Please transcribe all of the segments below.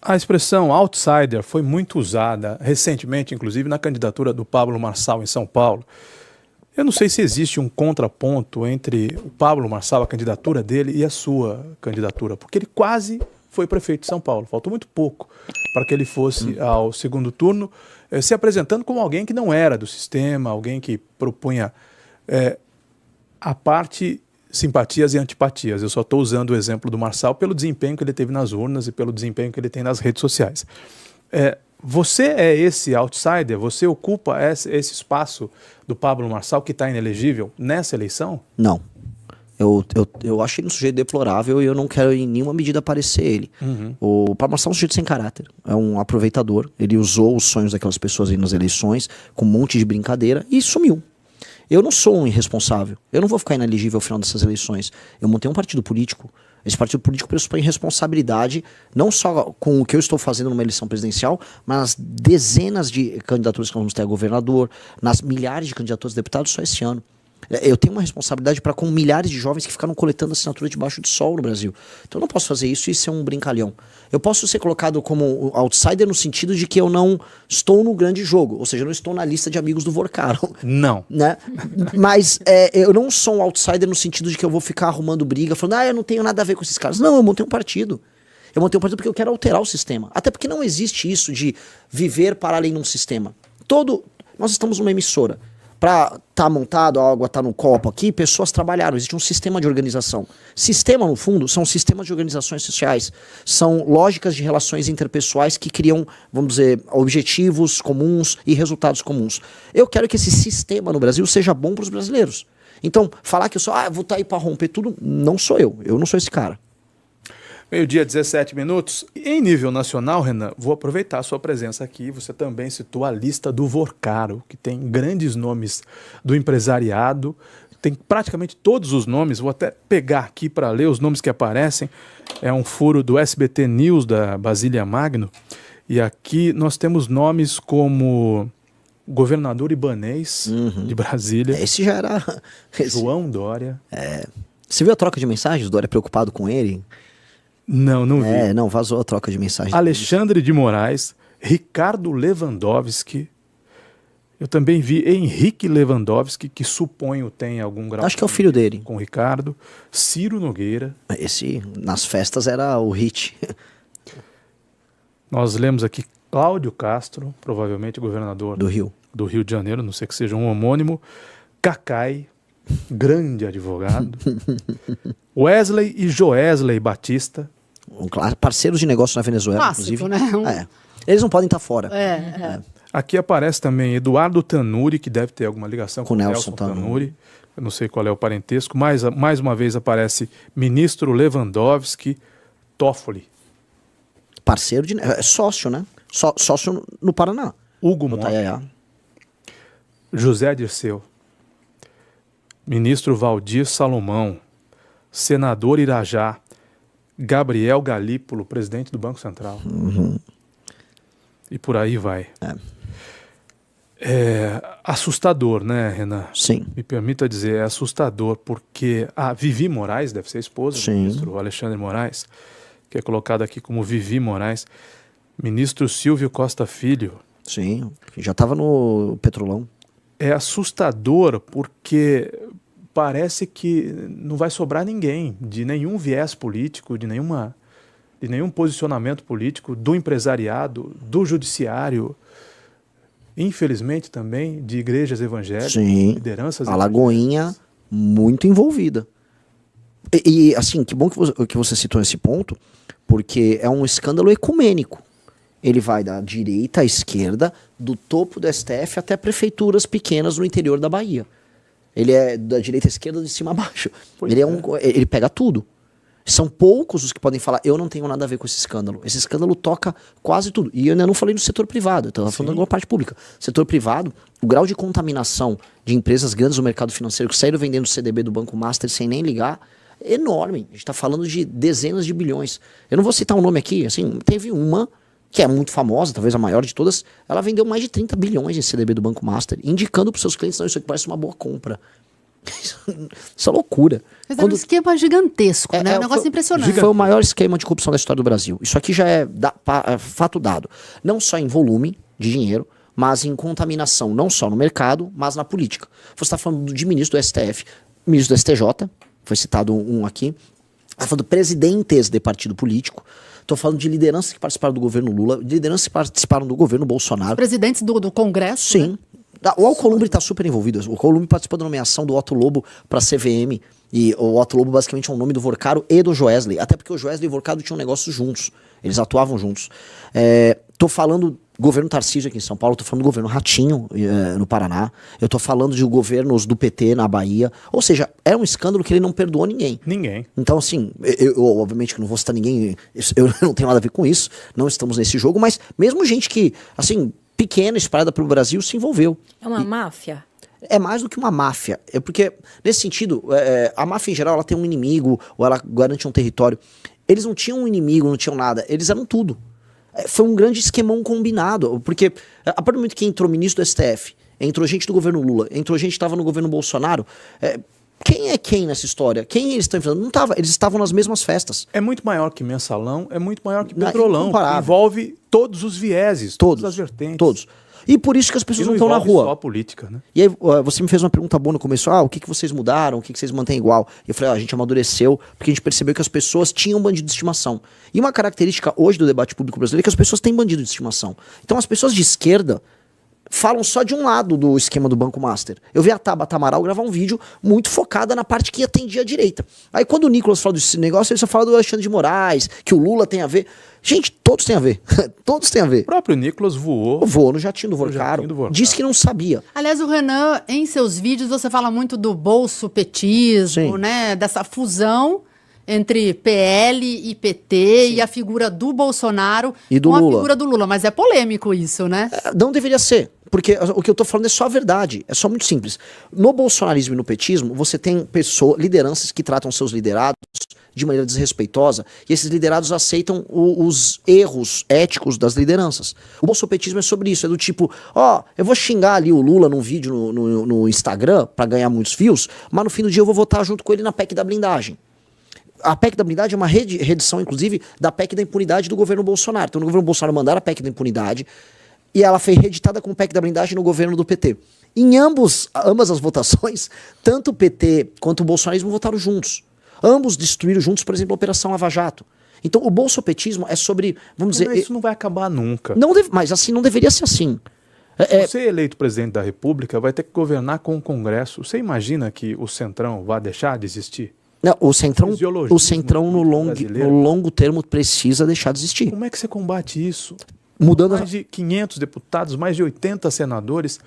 A expressão outsider foi muito usada recentemente, inclusive na candidatura do Pablo Marçal em São Paulo. Eu não sei se existe um contraponto entre o Pablo Marçal, a candidatura dele, e a sua candidatura, porque ele quase foi prefeito de São Paulo. Faltou muito pouco para que ele fosse ao segundo turno, se apresentando como alguém que não era do sistema, alguém que propunha a parte simpatias e antipatias. Eu só estou usando o exemplo do Marçal pelo desempenho que ele teve nas urnas e pelo desempenho que ele tem nas redes sociais. Você é esse outsider? Você ocupa esse espaço do Pablo Marçal que está inelegível nessa eleição? Não. Eu acho ele um sujeito deplorável e eu não quero em nenhuma medida parecer ele. O Pablo Marçal é um sujeito sem caráter, é um aproveitador. Ele usou os sonhos daquelas pessoas aí nas eleições com um monte de brincadeira e sumiu. Eu não sou um irresponsável. Eu não vou ficar inelegível ao final dessas eleições. Eu montei um partido político. Esse partido político pressupõe responsabilidade, não só com o que eu estou fazendo numa eleição presidencial, mas nas dezenas de candidaturas que nós vamos ter a governador, nas milhares de candidaturas a deputados só esse ano. Eu tenho uma responsabilidade para com milhares de jovens que ficaram coletando assinatura debaixo do sol no Brasil. Então eu não posso fazer isso e ser um brincalhão. Eu posso ser colocado como outsider no sentido de que eu não estou no grande jogo, ou seja, eu não estou na lista de amigos do Vorcaro. Não. Né? Mas eu não sou um outsider no sentido de que eu vou ficar arrumando briga, falando, eu não tenho nada a ver com esses caras. Não, eu montei um partido. Eu montei um partido porque eu quero alterar o sistema. Até porque não existe isso de viver para além de um sistema. Nós estamos numa emissora. Para estar montado, a água está no copo aqui, pessoas trabalharam, existe um sistema de organização. Sistema, no fundo, são sistemas de organizações sociais. São lógicas de relações interpessoais que criam, vamos dizer, objetivos comuns e resultados comuns. Eu quero que esse sistema no Brasil seja bom para os brasileiros. Então, falar que eu sou, vou estar aí para romper tudo, não sou eu. Eu não sou esse cara. Meio-dia, 17 minutos. Em nível nacional, Renan, vou aproveitar a sua presença aqui. Você também citou a lista do Vorcaro, que tem grandes nomes do empresariado. Tem praticamente todos os nomes. Vou até pegar aqui para ler os nomes que aparecem. É um furo do SBT News, da Basília Magno. E aqui nós temos nomes como o governador Ibanez, de Brasília. Esse já era... João Dória. Você viu a troca de mensagens? O Dória preocupado com ele? Não vi. Não, vazou a troca de mensagem. Alexandre de Moraes, Ricardo Lewandowski. Eu também vi Henrique Lewandowski, que suponho tem algum grau. Acho que é o filho dele. Com o Ricardo. Ciro Nogueira. Esse, nas festas, era o hit. Nós lemos aqui Cláudio Castro, provavelmente governador do Rio de Janeiro, não sei que seja um homônimo. Cacai, grande advogado. Wesley e Joesley Batista. Parceiros de negócio na Venezuela, clássico, inclusive. Né? Eles não podem estar fora. Aqui aparece também Eduardo Tanuri, que deve ter alguma ligação com Nelson Tanuri. Eu não sei qual é o parentesco. Mais uma vez aparece ministro Lewandowski, Toffoli. Parceiro de... sócio, né? Sócio no Paraná. Hugo Motta. José Dirceu. Ministro Valdir Salomão. Senador Irajá. Gabriel Galípolo, presidente do Banco Central. E por aí vai. É assustador, né, Renan? Sim. Me permita dizer, é assustador, porque a Vivi Moraes, deve ser a esposa do ministro Alexandre Moraes, que é colocado aqui como Vivi Moraes, ministro Silvio Costa Filho. Sim, já estava no Petrolão. É assustador porque parece que não vai sobrar ninguém, de nenhum viés político, de nenhum posicionamento político, do empresariado, do judiciário, infelizmente também de igrejas evangélicas, lideranças a Lagoinha muito envolvida. E assim, que bom que você citou esse ponto, porque é um escândalo ecumênico. Ele vai da direita à esquerda, do topo do STF até prefeituras pequenas no interior da Bahia. Ele é da direita à esquerda, de cima a baixo. Ele pega tudo. São poucos os que podem falar, eu não tenho nada a ver com esse escândalo. Esse escândalo toca quase tudo. E eu ainda não falei do setor privado, eu estava falando da parte pública. Setor privado, o grau de contaminação de empresas grandes no mercado financeiro que saíram vendendo o CDB do Banco Master sem nem ligar, é enorme. A gente está falando de dezenas de bilhões. Eu não vou citar um nome aqui, assim, teve uma que é muito famosa, talvez a maior de todas, ela vendeu mais de 30 bilhões em CDB do Banco Master, indicando para os seus clientes, não, isso aqui parece uma boa compra. Isso é loucura. Mas é um esquema gigantesco, né? Um negócio impressionante. Foi o maior esquema de corrupção da história do Brasil. Isso aqui já é fato dado. Não só em volume de dinheiro, mas em contaminação, não só no mercado, mas na política. Você está falando de ministro do STF, ministro do STJ, foi citado um aqui. Está falando de presidentes de partido político. Estou falando de lideranças que participaram do governo Lula, de lideranças que participaram do governo Bolsonaro. Os presidentes do Congresso. Sim. Né? O Alcolumbre está super envolvido. O Alcolumbre participou da nomeação do Otto Lobo para a CVM. E o Otto Lobo basicamente é um nome do Vorcaro e do Joesley. Até porque o Joesley e o Vorcaro tinham negócios juntos. Eles atuavam juntos. Tô falando do governo Tarcísio aqui em São Paulo, tô falando do governo Ratinho no Paraná, eu tô falando de governos do PT na Bahia. Ou seja, é um escândalo que ele não perdoou ninguém. Ninguém. Então, assim, eu obviamente que não vou citar ninguém, eu não tenho nada a ver com isso, não estamos nesse jogo, mas mesmo gente que, assim, pequena, espalhada pelo Brasil, se envolveu. É uma máfia? É mais do que uma máfia. Porque, nesse sentido, a máfia em geral, ela tem um inimigo, ou ela garante um território. Eles não tinham um inimigo, não tinham nada, eles eram tudo. Foi um grande esquemão combinado, porque a partir do momento que entrou ministro do STF, entrou gente do governo Lula, entrou gente que estava no governo Bolsonaro, quem é quem nessa história? Quem eles estão enfrentando? Não estava, eles estavam nas mesmas festas. É muito maior que Mensalão, é muito maior que Petrolão. Incomparável. Envolve todos os vieses, todas as vertentes. Todos. E por isso que as pessoas não estão na rua. Só a política, né? E aí você me fez uma pergunta boa no começo, o que vocês mudaram, o que vocês mantêm igual? E eu falei, a gente amadureceu, porque a gente percebeu que as pessoas tinham bandido de estimação. E uma característica hoje do debate público brasileiro é que as pessoas têm bandido de estimação. Então as pessoas de esquerda falam só de um lado do esquema do Banco Master. Eu vi a Tabata Amaral gravar um vídeo muito focada na parte que atendia a direita. Aí quando o Nicolas fala desse negócio, ele só fala do Alexandre de Moraes, que o Lula tem a ver. Gente, todos têm a ver. Todos têm a ver. O próprio Nicolas voou. Voou no jatinho do Vorcaro. Disse que não sabia. Aliás, o Renan, em seus vídeos, você fala muito do bolsopetismo, Sim. né? Dessa fusão entre PL e PT. Sim. E a figura do Bolsonaro e do com Lula. A figura do Lula. Mas é polêmico isso, né? Não deveria ser. Porque o que eu tô falando é só a verdade. É só muito simples. No bolsonarismo e no petismo, você tem lideranças que tratam seus liderados de maneira desrespeitosa, e esses liderados aceitam os erros éticos das lideranças. O bolsopetismo é sobre isso, é do tipo, eu vou xingar ali o Lula num vídeo no Instagram pra ganhar muitos views, mas no fim do dia eu vou votar junto com ele na PEC da blindagem. A PEC da blindagem é uma reedição, inclusive, da PEC da impunidade do governo Bolsonaro. Então, no governo Bolsonaro mandaram a PEC da impunidade, e ela foi reeditada com o PEC da blindagem no governo do PT. Em ambas as votações, tanto o PT quanto o bolsonarismo votaram juntos. Ambos destruíram juntos, por exemplo, a Operação Lava Jato. Então, o bolsopetismo é sobre, vamos dizer... Isso não vai acabar nunca. Mas assim, não deveria ser assim. Você eleito presidente da República vai ter que governar com o Congresso. Você imagina que o Centrão vai deixar de existir? Não, o Centrão no longo termo precisa deixar de existir. Como é que você combate isso? Mudando mais de 500 deputados, mais de 80 senadores...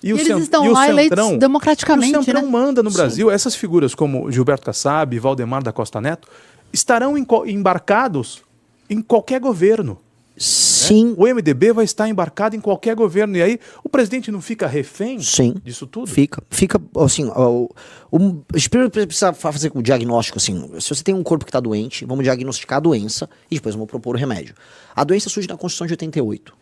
E eles estão lá eleitos democraticamente, o Centrão, né? manda no Brasil. Essas figuras como Gilberto Kassab, Valdemar da Costa Neto, estarão embarcados em qualquer governo. Sim. Né? O MDB vai estar embarcado em qualquer governo. E aí o presidente não fica refém disso tudo? Fica, assim, a gente primeiro precisa fazer o diagnóstico, assim, se você tem um corpo que está doente, vamos diagnosticar a doença e depois vamos propor o remédio. A doença surge na Constituição de 88.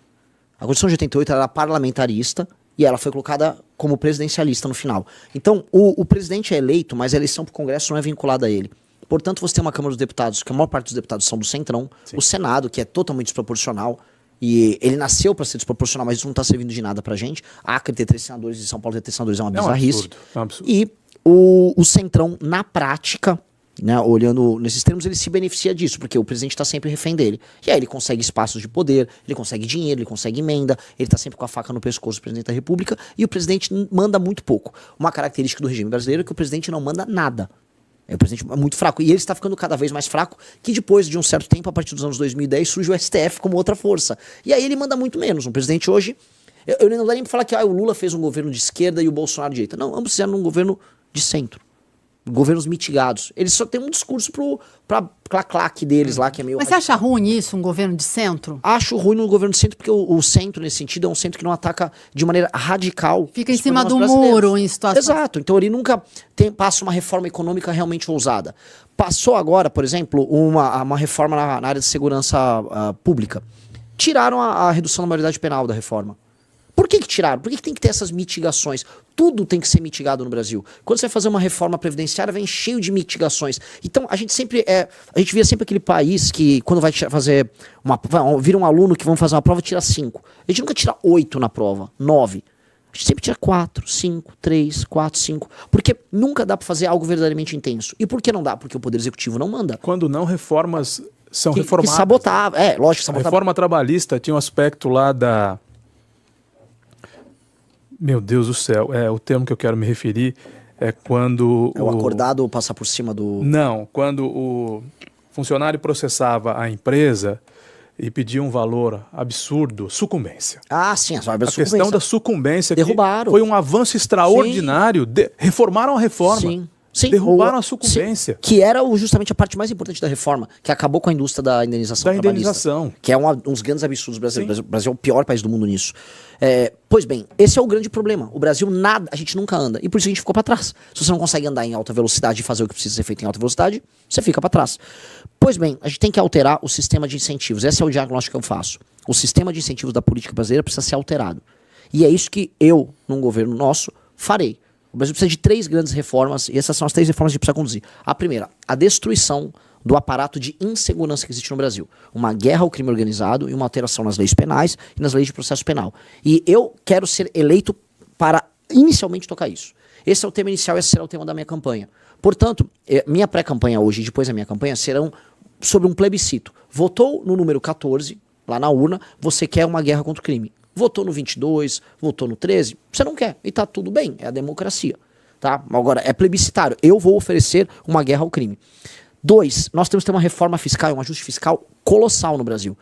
A Constituição de 88 era parlamentarista, e ela foi colocada como presidencialista no final. Então, o presidente é eleito, mas a eleição para o Congresso não é vinculada a ele. Portanto, você tem uma Câmara dos Deputados, que a maior parte dos deputados são do Centrão, Sim. O Senado, que é totalmente desproporcional, e ele nasceu para ser desproporcional, mas isso não está servindo de nada pra gente. A Acre ter 3 senadores e São Paulo ter 3 senadores é uma bizarrice. É um absurdo. E o Centrão, na prática, né, olhando nesses termos, ele se beneficia disso, porque o presidente está sempre refém dele. E aí ele consegue espaços de poder, ele consegue dinheiro, ele consegue emenda, ele está sempre com a faca no pescoço do presidente da República, e o presidente manda muito pouco. Uma característica do regime brasileiro é que o presidente não manda nada. O presidente é muito fraco. E ele está ficando cada vez mais fraco, que depois de um certo tempo, a partir dos anos 2010, surge o STF como outra força. E aí ele manda muito menos. Um presidente hoje... Eu não dá nem para falar que o Lula fez um governo de esquerda e o Bolsonaro de direita. Não, ambos fizeram um governo de centro. Governos mitigados. Eles só têm um discurso pra claque deles lá, que é meio... Mas você acha ruim isso, um governo de centro? Acho ruim no governo de centro, porque o centro, nesse sentido, é um centro que não ataca de maneira radical. Fica em cima do muro em situações... Exato. Então ele nunca passa uma reforma econômica realmente ousada. Passou agora, por exemplo, uma reforma na área de segurança pública. Tiraram a redução da maioridade penal da reforma. Por que tiraram? Por que tem que ter essas mitigações? Tudo tem que ser mitigado no Brasil. Quando você vai fazer uma reforma previdenciária, vem cheio de mitigações. Então, a gente via sempre aquele país que, quando vai fazer vira um aluno que vamos fazer uma prova, tira 5. A gente nunca tira 8 na prova, 9. A gente sempre tira 4, 5, 3, 4, 5. Porque nunca dá pra fazer algo verdadeiramente intenso. E por que não dá? Porque o Poder Executivo não manda. Quando não, reformas são reformadas. Que sabotava. Lógico, sabotava. A reforma trabalhista tinha um aspecto lá da... Meu Deus do céu, o termo que eu quero me referir é quando... O acordado passar por cima do... Não, quando o funcionário processava a empresa e pedia um valor absurdo, sucumbência. Ah, sim, a questão da sucumbência derrubaram. Foi um avanço extraordinário. Reformaram a reforma. Sim. Sim, derrubaram a sucumbência. Sim, que era justamente a parte mais importante da reforma, que acabou com a indústria da indenização trabalhista. Que é um dos grandes absurdos brasileiros. O Brasil é o pior país do mundo nisso. Pois bem, esse é o grande problema. O Brasil, a gente nunca anda. E por isso a gente ficou para trás. Se você não consegue andar em alta velocidade e fazer o que precisa ser feito em alta velocidade, você fica para trás. Pois bem, a gente tem que alterar o sistema de incentivos. Esse é o diagnóstico que eu faço. O sistema de incentivos da política brasileira precisa ser alterado. E é isso que eu, num governo nosso, farei. O Brasil precisa de 3 grandes reformas, e essas são as 3 reformas que a gente precisa conduzir. A primeira, a destruição do aparato de insegurança que existe no Brasil. Uma guerra ao crime organizado e uma alteração nas leis penais e nas leis de processo penal. E eu quero ser eleito para inicialmente tocar isso. Esse é o tema inicial, esse será o tema da minha campanha. Portanto, minha pré-campanha hoje e depois da minha campanha serão sobre um plebiscito. Votou no número 14, lá na urna, você quer uma guerra contra o crime. Votou no 22, votou no 13, você não quer. E tá tudo bem, é a democracia. Tá? Agora, é plebiscitário. Eu vou oferecer uma guerra ao crime. 2, nós temos que ter uma reforma fiscal, um ajuste fiscal colossal no Brasil.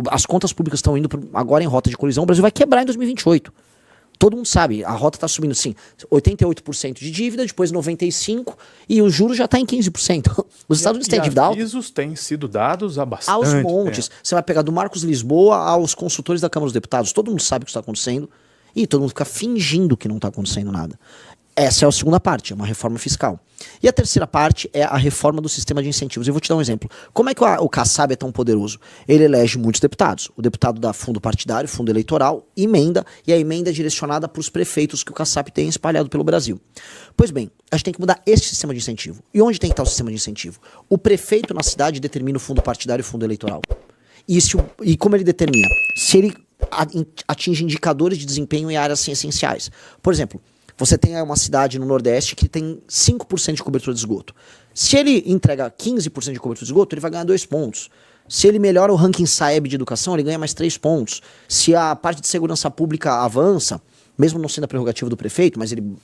As contas públicas estão indo agora em rota de colisão. O Brasil vai quebrar em 2028. Todo mundo sabe, a rota está subindo assim, 88% de dívida, depois 95% e o juro já está em 15%. Os Estados Unidos têm dívida alta. Os avisos têm sido dados há bastante aos montes. Você vai pegar do Marcos Lisboa aos consultores da Câmara dos Deputados, todo mundo sabe o que está acontecendo e todo mundo fica fingindo que não está acontecendo nada. Essa é a segunda parte, é uma reforma fiscal. E a terceira parte é a reforma do sistema de incentivos. Eu vou te dar um exemplo. Como é que o Kassab é tão poderoso? Ele elege muitos deputados. O deputado dá fundo partidário, fundo eleitoral, emenda, e a emenda é direcionada para os prefeitos que o Kassab tem espalhado pelo Brasil. Pois bem, a gente tem que mudar esse sistema de incentivo. E onde tem que estar o sistema de incentivo? O prefeito na cidade determina o fundo partidário e o fundo eleitoral. E como ele determina? Se ele atinge indicadores de desempenho em áreas essenciais. Por exemplo, você tem uma cidade no Nordeste que tem 5% de cobertura de esgoto. Se ele entrega 15% de cobertura de esgoto, ele vai ganhar 2 pontos. Se ele melhora o ranking Saeb de educação, ele ganha mais 3 pontos. Se a parte de segurança pública avança, mesmo não sendo a prerrogativa do prefeito, mas ele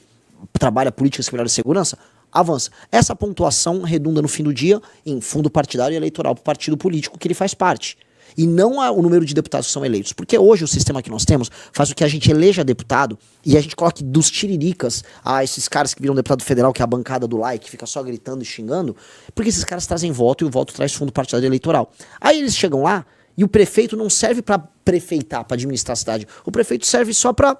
trabalha políticas que melhoram a segurança, avança. Essa pontuação redunda no fim do dia em fundo partidário e eleitoral para o partido político que ele faz parte. E não o número de deputados que são eleitos. Porque hoje o sistema que nós temos faz com que a gente eleja deputado e a gente coloque dos tiriricas a esses caras que viram deputado federal, que é a bancada do like, que fica só gritando e xingando, porque esses caras trazem voto e o voto traz fundo partidário eleitoral. Aí eles chegam lá e o prefeito não serve para prefeitar, para administrar a cidade. O prefeito serve só para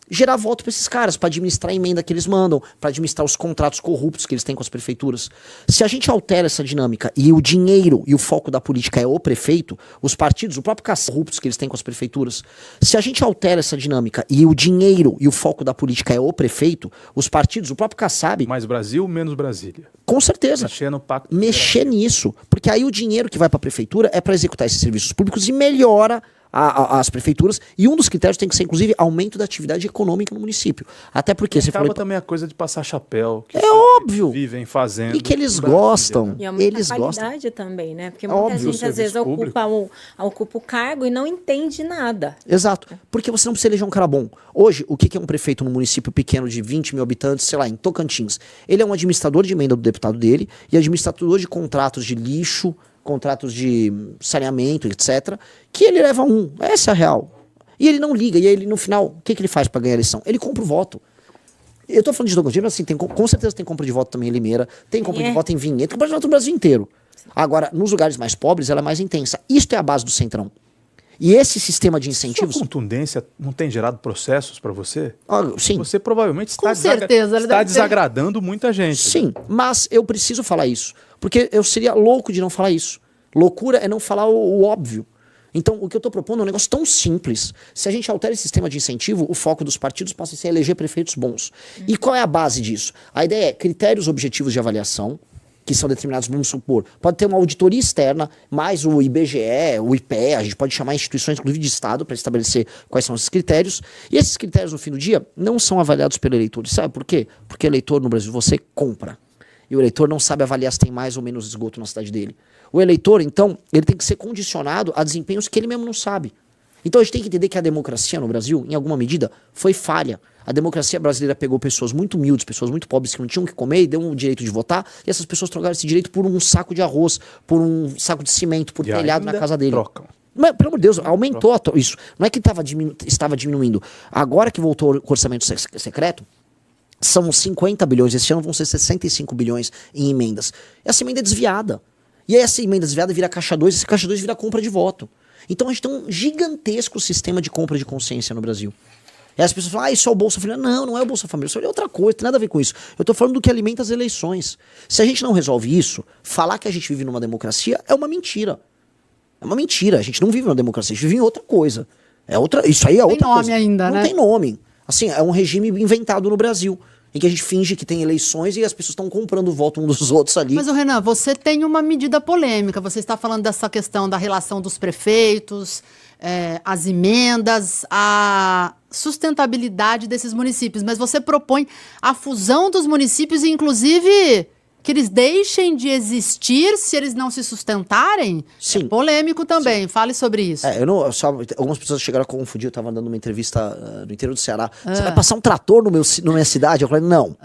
gerar voto para esses caras, para administrar a emenda que eles mandam, para administrar os contratos corruptos que eles têm com as prefeituras. Se a gente altera essa dinâmica e o dinheiro e o foco da política é o prefeito, os partidos, o próprio corruptos que eles têm com as prefeituras, se a gente altera essa dinâmica e o dinheiro e o foco da política é o prefeito, os partidos, o próprio Kassab... Mais Brasil, menos Brasília. Com certeza. Mexer no pacto. Mexer nisso. Porque aí o dinheiro que vai para a prefeitura é para executar esses serviços públicos e melhora as prefeituras, e um dos critérios tem que ser, inclusive, aumento da atividade econômica no município. Até porque... Acaba também a coisa de passar chapéu. Que óbvio. Vivem fazendo. E que eles gostam. E é muita eles qualidade gostam. também, né? Porque muita gente, às vezes, ocupa o cargo e não entende nada. Exato. Porque você não precisa eleger um cara bom. Hoje, o que é um prefeito num município pequeno de 20 mil habitantes, sei lá, em Tocantins? Ele é um administrador de emenda do deputado dele e administrador de contratos de lixo, contratos de saneamento, etc., que ele leva essa é a real. E ele não liga, e ele no final, o que ele faz para ganhar a eleição? Ele compra o voto. Eu tô falando de Tocantins, mas assim, com certeza tem compra de voto também em Limeira, tem compra de voto em Vinhedo, compra de voto no Brasil inteiro. Agora, nos lugares mais pobres, ela é mais intensa. Isto é a base do Centrão. E esse sistema de incentivos... Sua contundência não tem gerado processos para você? Sim. Você provavelmente está, está desagradando muita gente. Sim, mas eu preciso falar isso. Porque eu seria louco de não falar isso. Loucura é não falar o óbvio. Então, o que eu estou propondo é um negócio tão simples. Se a gente altera esse sistema de incentivo, o foco dos partidos passa a ser eleger prefeitos bons. E qual é a base disso? A ideia é critérios objetivos de avaliação, que são determinados, vamos supor, pode ter uma auditoria externa, mais o IBGE, o IPE, a gente pode chamar instituições, inclusive de Estado, para estabelecer quais são esses critérios. E esses critérios, no fim do dia, não são avaliados pelo eleitor. Sabe por quê? Porque eleitor no Brasil, você compra. E o eleitor não sabe avaliar se tem mais ou menos esgoto na cidade dele. O eleitor, então, ele tem que ser condicionado a desempenhos que ele mesmo não sabe. Então a gente tem que entender que a democracia no Brasil, em alguma medida, foi falha. A democracia brasileira pegou pessoas muito humildes, pessoas muito pobres que não tinham o que comer e deu um direito de votar, e essas pessoas trocaram esse direito por um saco de arroz, por um saco de cimento, por telhado na casa dele. Trocam. Mas, pelo amor de Deus, aumentou isso. Não é que estava diminuindo. Agora que voltou o orçamento secreto, são 50 bilhões, esse ano vão ser 65 bilhões em emendas. Essa emenda é desviada. E aí essa emenda desviada vira caixa 2, esse caixa 2 vira compra de voto. Então a gente tem um gigantesco sistema de compra de consciência no Brasil. E as pessoas falam, isso é o Bolsa Família. Não, não é o Bolsa Família, isso é outra coisa, tem nada a ver com isso. Eu tô falando do que alimenta as eleições. Se a gente não resolve isso, falar que a gente vive numa democracia é uma mentira. É uma mentira, a gente não vive numa democracia, a gente vive em outra coisa. Isso aí é outra coisa. Não tem nome ainda, né? Não tem nome. Assim, é um regime inventado no Brasil, em que a gente finge que tem eleições e as pessoas estão comprando o voto uns dos outros ali. Mas, Renan, você tem uma medida polêmica. Você está falando dessa questão da relação dos prefeitos, as emendas, a sustentabilidade desses municípios. Mas você propõe a fusão dos municípios e, inclusive, que eles deixem de existir se eles não se sustentarem? Sim. É polêmico também. Sim. Fale sobre isso. Algumas pessoas chegaram a confundir. Eu estava dando uma entrevista no interior do Ceará. Você vai passar um trator na minha cidade? Eu falei, não.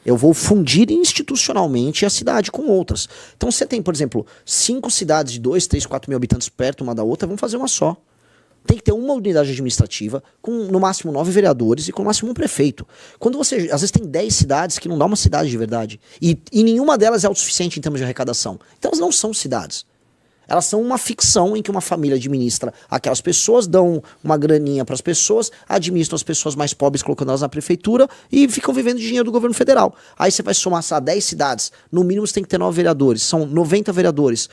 Eu vou fundir institucionalmente a cidade com outras. Então você tem, por exemplo, 5 cidades de 2, 3, 4 mil habitantes perto uma da outra, vamos fazer uma só. Tem que ter uma unidade administrativa com no máximo 9 vereadores e com no máximo um prefeito. Quando você, às vezes tem 10 cidades que não dá uma cidade de verdade. E nenhuma delas é autossuficiente em termos de arrecadação. Então elas não são cidades. Elas são uma ficção em que uma família administra aquelas pessoas, dão uma graninha para as pessoas, administram as pessoas mais pobres colocando elas na prefeitura e ficam vivendo de dinheiro do governo federal. Aí você vai somar 10 cidades, no mínimo você tem que ter 9 vereadores, são 90 vereadores,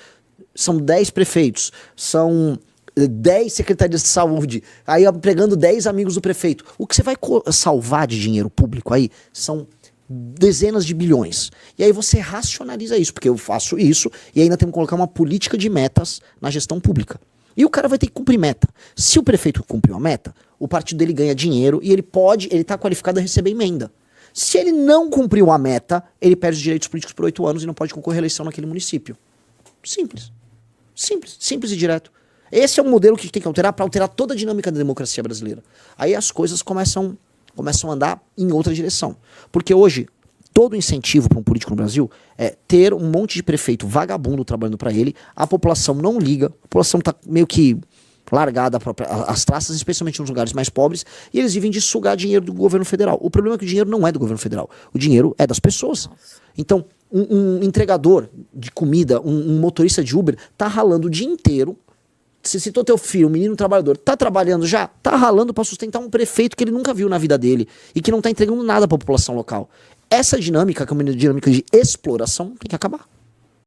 são 10 prefeitos, são 10 secretarias de saúde, aí empregando 10 amigos do prefeito. O que você vai salvar de dinheiro público aí são dezenas de bilhões. E aí você racionaliza isso, porque eu faço isso e ainda temos que colocar uma política de metas na gestão pública. E o cara vai ter que cumprir meta. Se o prefeito cumprir uma meta, o partido dele ganha dinheiro e ele está qualificado a receber emenda. Se ele não cumpriu a meta, ele perde os direitos políticos por 8 anos e não pode concorrer à eleição naquele município. Simples. Simples. Simples e direto. Esse é o modelo que a gente tem que alterar para alterar toda a dinâmica da democracia brasileira. Aí as coisas começam a andar em outra direção. Porque hoje, todo incentivo para um político no Brasil é ter um monte de prefeito vagabundo trabalhando para ele, a população não liga, a população está meio que largada às traças, especialmente nos lugares mais pobres, e eles vivem de sugar dinheiro do governo federal. O problema é que o dinheiro não é do governo federal, o dinheiro é das pessoas. Então, um entregador de comida, um motorista de Uber, tá ralando o dia inteiro. Você citou teu filho, um menino trabalhador, tá trabalhando já? Tá ralando para sustentar um prefeito que ele nunca viu na vida dele e que não tá entregando nada para a população local. Essa dinâmica, que é uma dinâmica de exploração, tem que acabar.